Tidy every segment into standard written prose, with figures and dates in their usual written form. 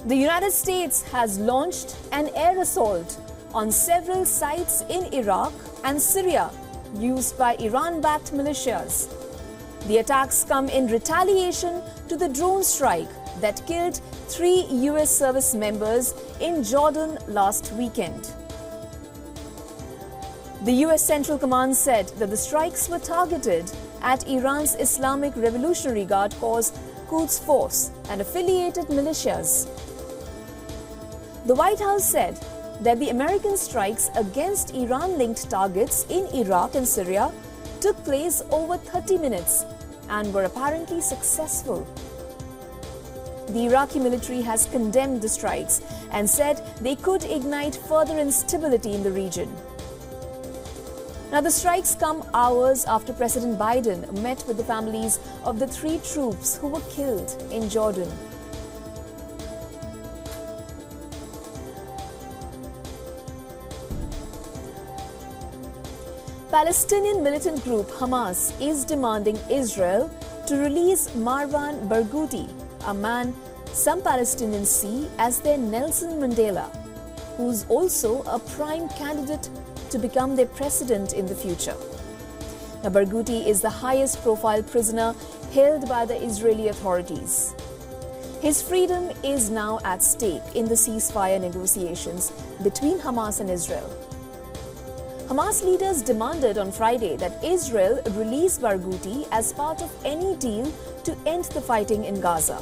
The United States has launched an air assault on several sites in Iraq and Syria used by Iran-backed militias. The attacks come in retaliation to the drone strike that killed 3 US service members in Jordan last weekend. The US Central Command said that the strikes were targeted at Iran's Islamic Revolutionary Guard Corps Quds Force and affiliated militias. The White House said that the American strikes against Iran-linked targets in Iraq and Syria took place over 30 minutes and were apparently successful. The Iraqi military has condemned the strikes and said they could ignite further instability in the region. Now, the strikes come hours after President Biden met with the families of the 3 troops who were killed in Jordan. Palestinian militant group Hamas is demanding Israel to release Marwan Barghouti, a man some Palestinians see as their Nelson Mandela, who's also a prime candidate to become their president in the future. Now, Barghouti is the highest profile prisoner held by the Israeli authorities. His freedom is now at stake in the ceasefire negotiations between Hamas and Israel. Hamas leaders demanded on Friday that Israel release Barghouti as part of any deal to end the fighting in Gaza.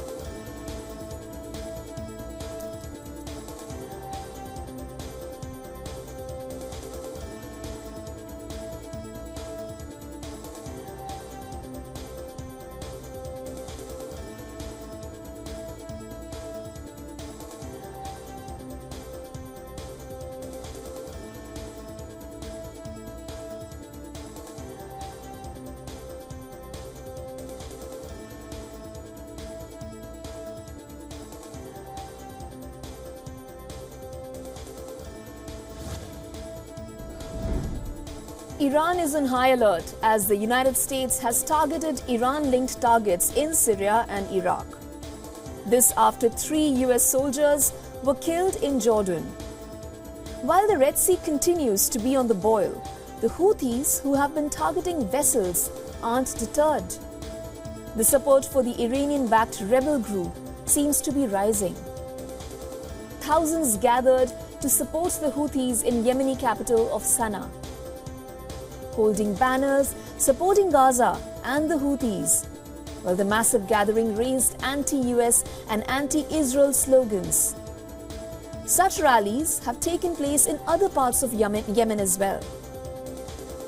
Iran is on high alert as the United States has targeted Iran-linked targets in Syria and Iraq. This after 3 US soldiers were killed in Jordan. While the Red Sea continues to be on the boil, the Houthis, who have been targeting vessels, aren't deterred. The support for the Iranian-backed rebel group seems to be rising. Thousands gathered to support the Houthis in Yemeni capital of Sana'a, holding banners supporting Gaza and the Houthis, while the massive gathering raised anti-US and anti-Israel slogans. Such rallies have taken place in other parts of Yemen as well.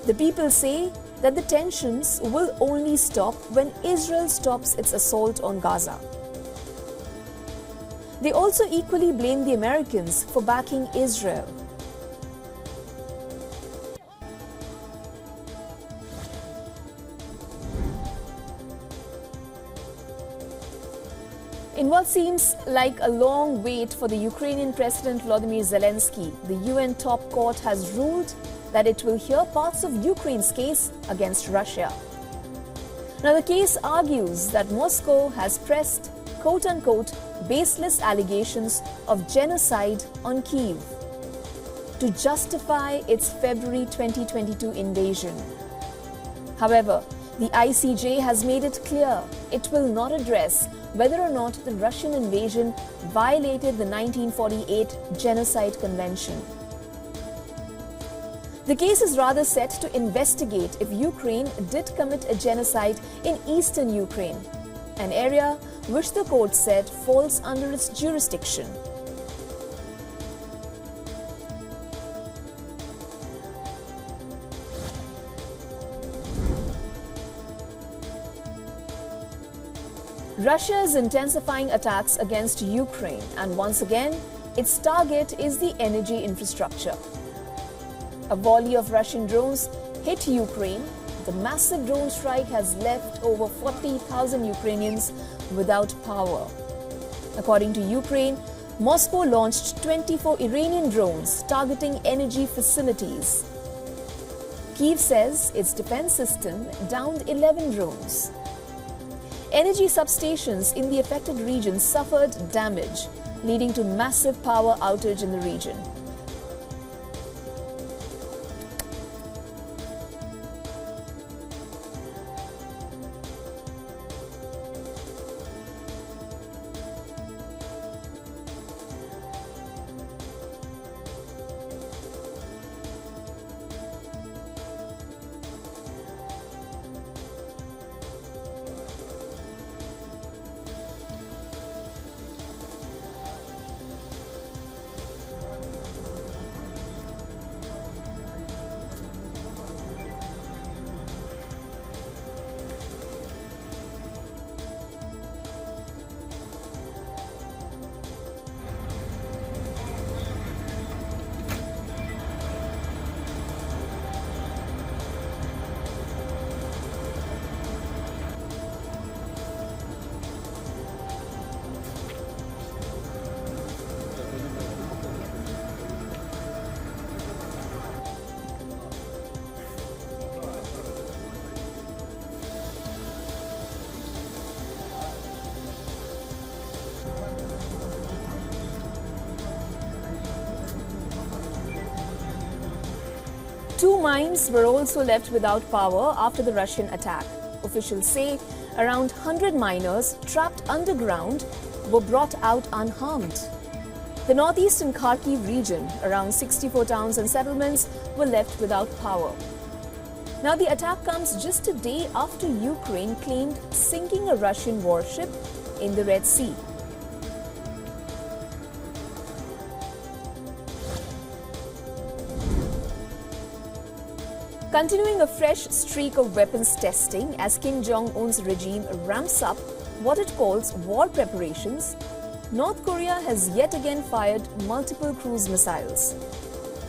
The people say that the tensions will only stop when Israel stops its assault on Gaza. They also equally blame the Americans for backing Israel. In what seems like a long wait for the Ukrainian President Volodymyr Zelensky, the UN top court has ruled that it will hear parts of Ukraine's case against Russia. Now, the case argues that Moscow has pressed quote-unquote baseless allegations of genocide on Kyiv to justify its February 2022 invasion. However, the ICJ has made it clear it will not address whether or not the Russian invasion violated the 1948 Genocide Convention. The case is rather set to investigate if Ukraine did commit a genocide in eastern Ukraine, an area which the court said falls under its jurisdiction. Russia is intensifying attacks against Ukraine, and once again, its target is the energy infrastructure. A volley of Russian drones hit Ukraine. The massive drone strike has left over 40,000 Ukrainians without power. According to Ukraine, Moscow launched 24 Iranian drones targeting energy facilities. Kyiv says its defense system downed 11 drones. Energy substations in the affected region suffered damage, leading to massive power outage in the region. Two mines were also left without power after the Russian attack. Officials say around 100 miners trapped underground were brought out unharmed. The northeastern Kharkiv region, around 64 towns and settlements, were left without power. Now the attack comes just a day after Ukraine claimed sinking a Russian warship in the Red Sea. Continuing a fresh streak of weapons testing as Kim Jong-un's regime ramps up what it calls war preparations, North Korea has yet again fired multiple cruise missiles.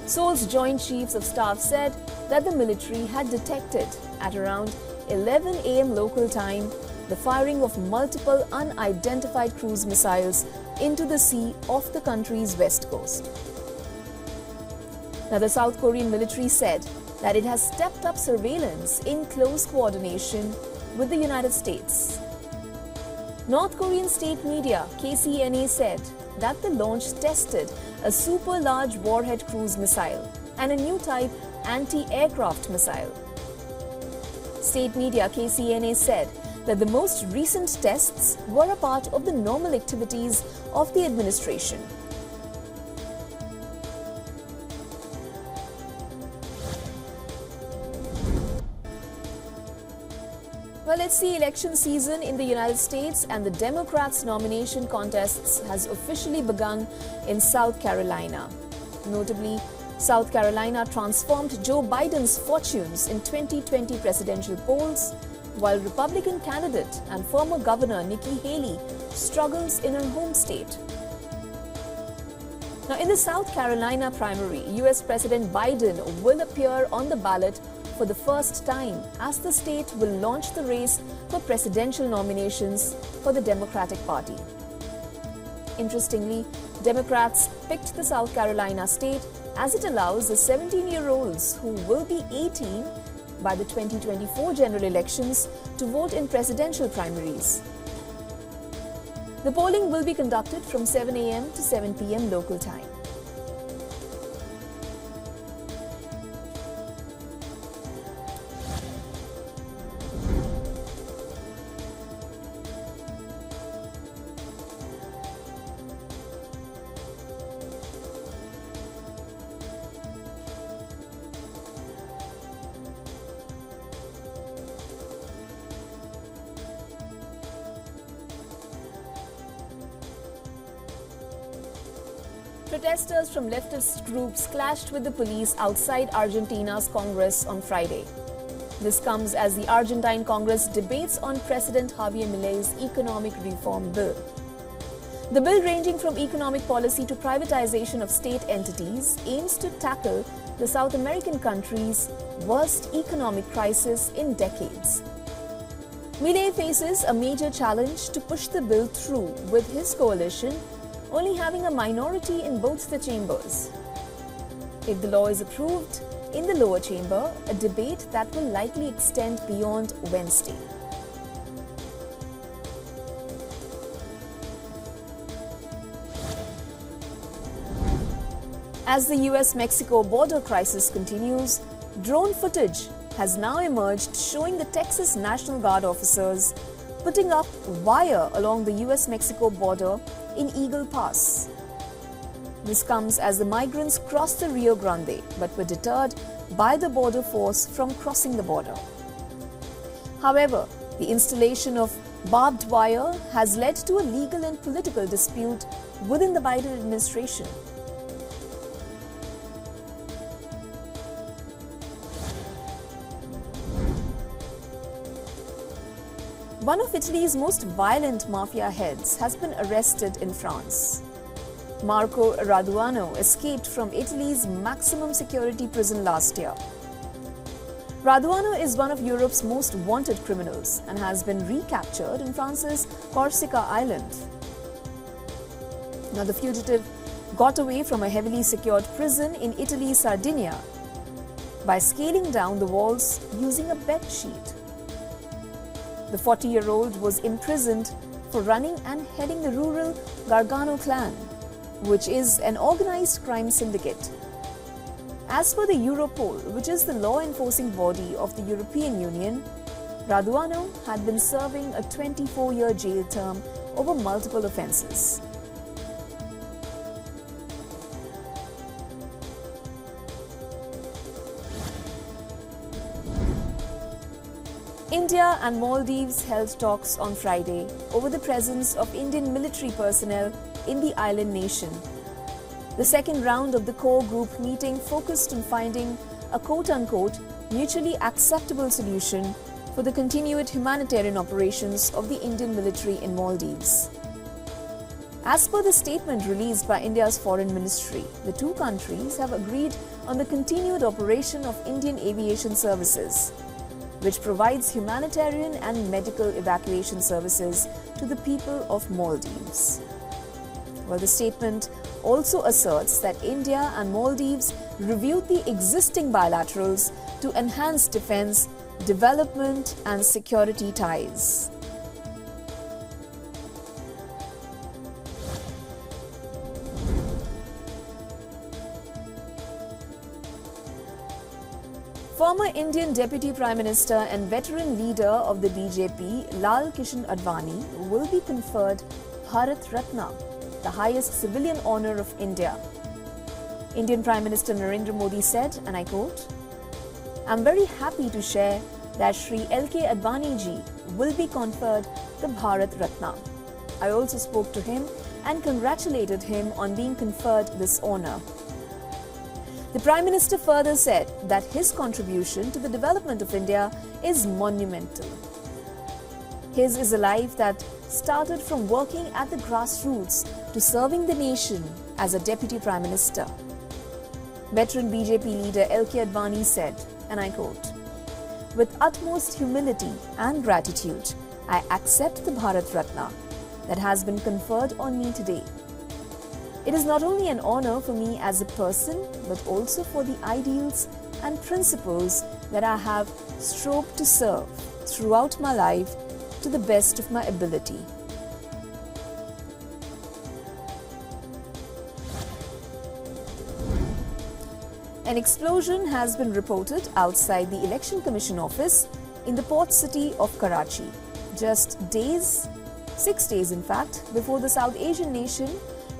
Seoul's Joint Chiefs of Staff said that the military had detected at around 11 a.m. local time the firing of multiple unidentified cruise missiles into the sea off the country's west coast. Now, the South Korean military said that it has stepped up surveillance in close coordination with the United States. North Korean state media KCNA said that the launch tested a super large warhead cruise missile and a new type anti-aircraft missile. State media KCNA said that the most recent tests were a part of the normal activities of the administration. Well, it's the election season in the United States and the Democrats' nomination contests has officially begun in South Carolina. Notably, South Carolina transformed Joe Biden's fortunes in 2020 presidential polls, while Republican candidate and former Governor Nikki Haley struggles in her home state. Now, in the South Carolina primary, US President Biden will appear on the ballot for the first time as the state will launch the race for presidential nominations for the Democratic Party. Interestingly, Democrats picked the South Carolina state as it allows the 17-year-olds who will be 18 by the 2024 general elections to vote in presidential primaries. The polling will be conducted from 7 a.m. to 7 p.m. local time. Protesters from leftist groups clashed with the police outside Argentina's Congress on Friday. This comes as the Argentine Congress debates on President Javier Milei's economic reform bill. The bill, ranging from economic policy to privatization of state entities, aims to tackle the South American country's worst economic crisis in decades. Milei faces a major challenge to push the bill through, with his coalition only having a minority in both the chambers. If the law is approved in the lower chamber, a debate that will likely extend beyond Wednesday. As the US-Mexico border crisis continues, drone footage has now emerged showing the Texas National Guard officers putting up wire along the US-Mexico border in Eagle Pass. This comes as the migrants crossed the Rio Grande but were deterred by the border force from crossing the border. However, the installation of barbed wire has led to a legal and political dispute within the Biden administration. One of Italy's most violent mafia heads has been arrested in France. Marco Raduano escaped from Italy's maximum security prison last year. Raduano is one of Europe's most wanted criminals and has been recaptured in France's Corsica island. Now, the fugitive got away from a heavily secured prison in Italy's Sardinia by scaling down the walls using a bed sheet. The 40-year-old was imprisoned for running and heading the rural Gargano clan, which is an organized crime syndicate. As per the Europol, which is the law-enforcing body of the European Union, Raduano had been serving a 24-year jail term over multiple offences. India and Maldives held talks on Friday over the presence of Indian military personnel in the island nation. The second round of the core group meeting focused on finding a quote-unquote mutually acceptable solution for the continued humanitarian operations of the Indian military in Maldives. As per the statement released by India's Foreign Ministry, the two countries have agreed on the continued operation of Indian aviation services, which provides humanitarian and medical evacuation services to the people of Maldives. Well, the statement also asserts that India and Maldives reviewed the existing bilaterals to enhance defense, development and security ties. Former Indian Deputy Prime Minister and veteran leader of the BJP, Lal Kishan Advani, will be conferred Bharat Ratna, the highest civilian honour of India. Indian Prime Minister Narendra Modi said, and I quote, "I'm very happy to share that Shri L.K. Advani ji will be conferred the Bharat Ratna. I also spoke to him and congratulated him on being conferred this honour." The Prime Minister further said that his contribution to the development of India is monumental. His is a life that started from working at the grassroots to serving the nation as a Deputy Prime Minister. Veteran BJP leader L.K. Advani said, and I quote, "With utmost humility and gratitude, I accept the Bharat Ratna that has been conferred on me today. It is not only an honour for me as a person, but also for the ideals and principles that I have strove to serve throughout my life to the best of my ability." An explosion has been reported outside the Election Commission office in the port city of Karachi, just 6 days in fact, before the South Asian nation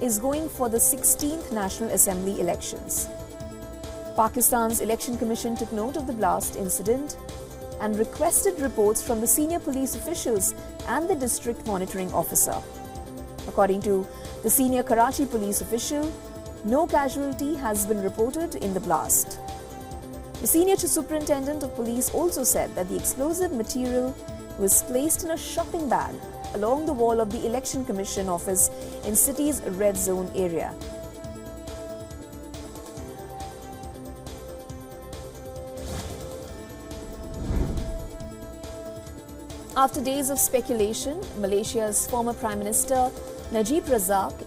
is going for the 16th National Assembly elections. Pakistan's Election Commission took note of the blast incident and requested reports from the senior police officials and the district monitoring officer. According to the senior Karachi police official, no casualty has been reported in the blast. The senior superintendent of police also said that the explosive material was placed in a shopping bag along the wall of the Election Commission office in city's red zone area. After days of speculation, Malaysia's former Prime Minister Najib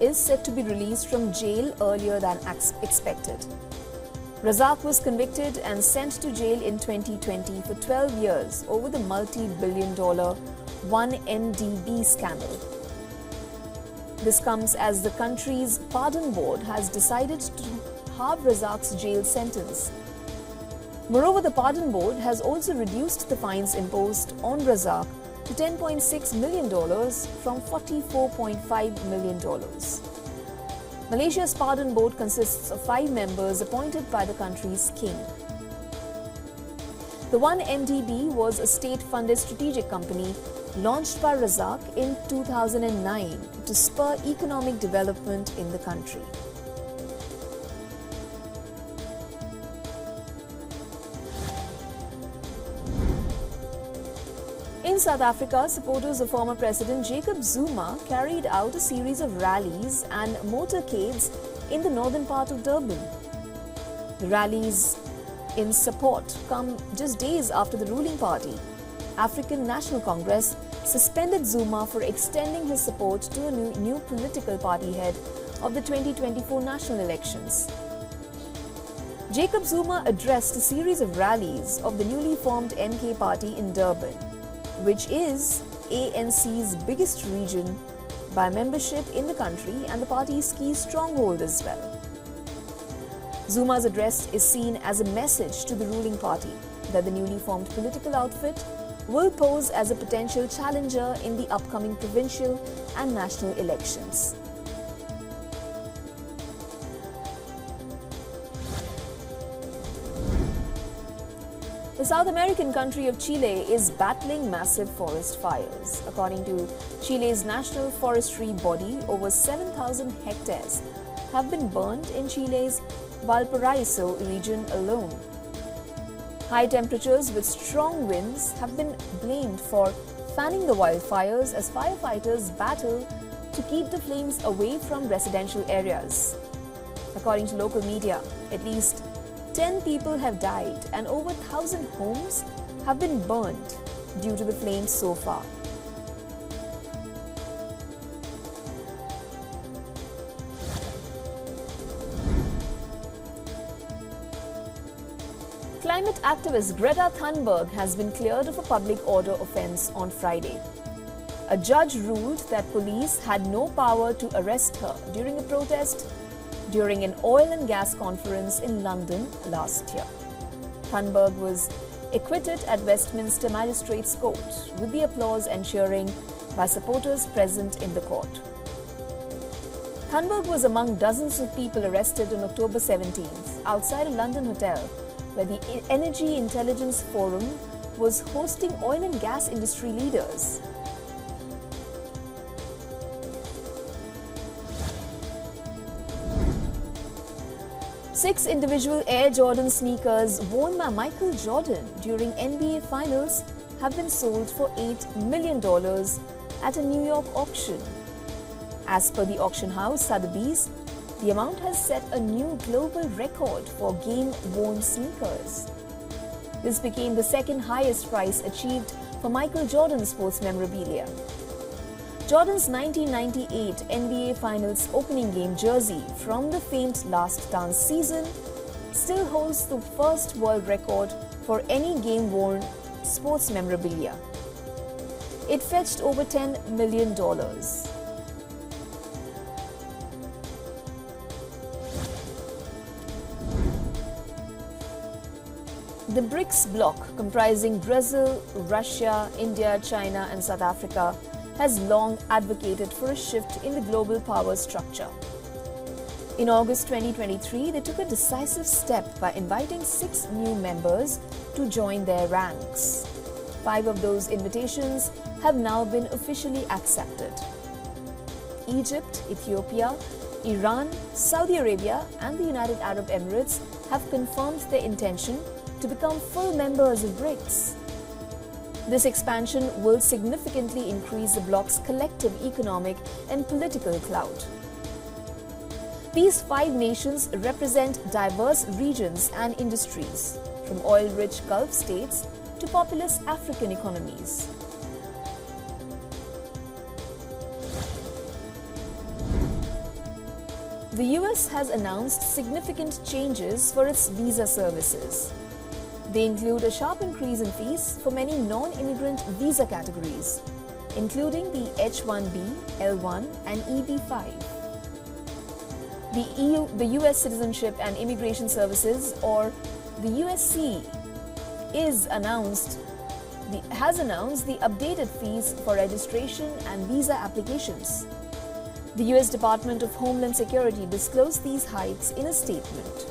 is said to be released from jail earlier than expected. Razak was convicted and sent to jail in 2020 for 12 years over the multi-billion-dollar 1MDB scandal. This comes as the country's pardon board has decided to halve Razak's jail sentence. Moreover, the Pardon Board has also reduced the fines imposed on Razak to $10.6 million from $44.5 million. Malaysia's Pardon Board consists of 5 members appointed by the country's king. The WION was a state-funded strategic company launched by Razak in 2009 to spur economic development in the country. In South Africa, supporters of former President Jacob Zuma carried out a series of rallies and motorcades in the northern part of Durban. The rallies in support come just days after the ruling party, African National Congress, suspended Zuma for extending his support to a new political party head of the 2024 national elections. Jacob Zuma addressed a series of rallies of the newly formed MK party in Durban, which is ANC's biggest region by membership in the country and the party's key stronghold as well. Zuma's address is seen as a message to the ruling party that the newly formed political outfit will pose as a potential challenger in the upcoming provincial and national elections. The South American country of Chile is battling massive forest fires. According to Chile's national forestry body, over 7,000 hectares have been burned in Chile's Valparaiso region alone. High temperatures with strong winds have been blamed for fanning the wildfires as firefighters battle to keep the flames away from residential areas. According to local media, at least 10 people have died and over 1,000 homes have been burned due to the flames so far. Climate activist Greta Thunberg has been cleared of a public order offence on Friday. A judge ruled that police had no power to arrest her during a protest during an oil and gas conference in London last year. Thunberg was acquitted at Westminster Magistrates Court, with the applause ensuring by supporters present in the court. Thunberg was among dozens of people arrested on October 17th outside a London hotel where the Energy Intelligence Forum was hosting oil and gas industry leaders. Six individual Air Jordan sneakers worn by Michael Jordan during NBA Finals have been sold for $8 million at a New York auction. As per the auction house Sotheby's, the amount has set a new global record for game-worn sneakers. This became the second highest price achieved for Michael Jordan sports memorabilia. Jordan's 1998 NBA Finals opening game jersey from the famed Last Dance season still holds the first world record for any game-worn sports memorabilia. It fetched over $10 million. The BRICS bloc, comprising Brazil, Russia, India, China and South Africa, has long advocated for a shift in the global power structure. In August 2023, they took a decisive step by inviting 6 new members to join their ranks. 5 of those invitations have now been officially accepted. Egypt, Ethiopia, Iran, Saudi Arabia and the United Arab Emirates have confirmed their intention to become full members of BRICS. This expansion will significantly increase the bloc's collective economic and political clout. These 5 nations represent diverse regions and industries, from oil-rich Gulf states to populous African economies. The US has announced significant changes for its visa services. They include a sharp increase in fees for many non-immigrant visa categories, including the H-1B, L-1 and EB-5. The US Citizenship and Immigration Services, or the USC, has announced the updated fees for registration and visa applications. The US Department of Homeland Security disclosed these hikes in a statement.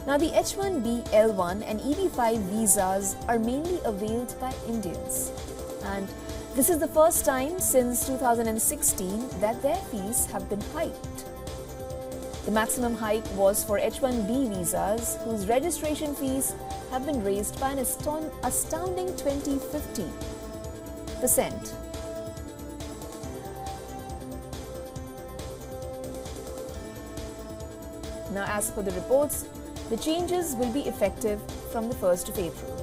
Now, the H-1B, L-1 and EB-5 visas are mainly availed by Indians, and this is the first time since 2016 that their fees have been hiked. The maximum hike was for H-1B visas, whose registration fees have been raised by an astounding 50%. Now, as per the reports, the changes will be effective from the 1st of April.